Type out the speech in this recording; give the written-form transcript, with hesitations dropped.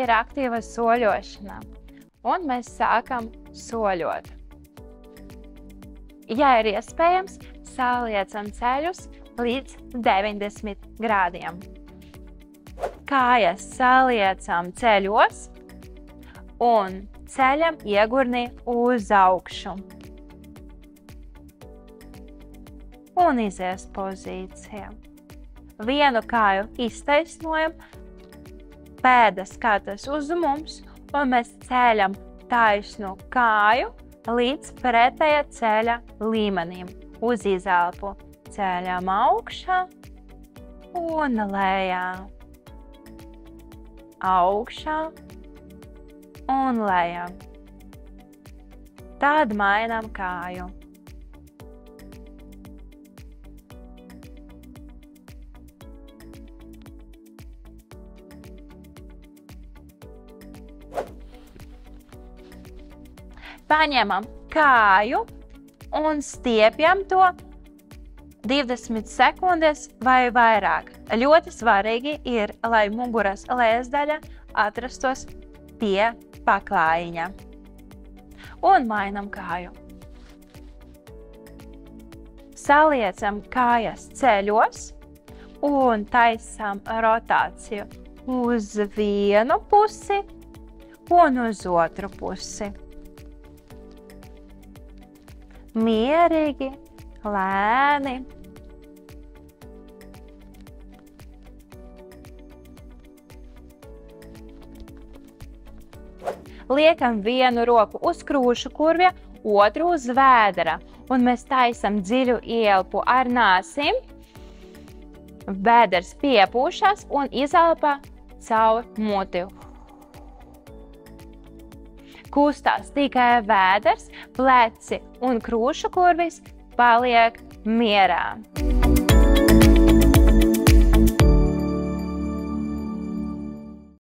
ir aktīva soļošana, un mēs sākam soļot. Ja ir iespējams, saliecam ceļus līdz 90 grādiem. Kājas saliecam ceļos un ceļam iegurni uz augšu. Un izies pozīcija. Vienu kāju iztaisnojam, pēdas kātas uz mums, un mēs ceļam taisnu kāju līdz pretējā ceļa līmenim. Uz izelpu ceļam augšā un lejā. Augšā un lejā. Tad mainām kāju. Paņemam kāju un stiepjam to 20 sekundes vai vairāk. Ļoti svarīgi ir, lai muguras lēsdaļa atrastos pie paklājiņa. Un mainam kāju. Saliecam kājas ceļos un taisam rotāciju uz vienu pusi un uz otru pusi. Mierīgi, lēni. Liekam vienu roku uz krūšu kurvja, otru uz vēdera, un mēs taisam dziļu ielpu ar nāsim. Vēders piepūšas un izelpa caur muti. Kustās tikai vēders, pleci un krūšu kurvis paliek mierā.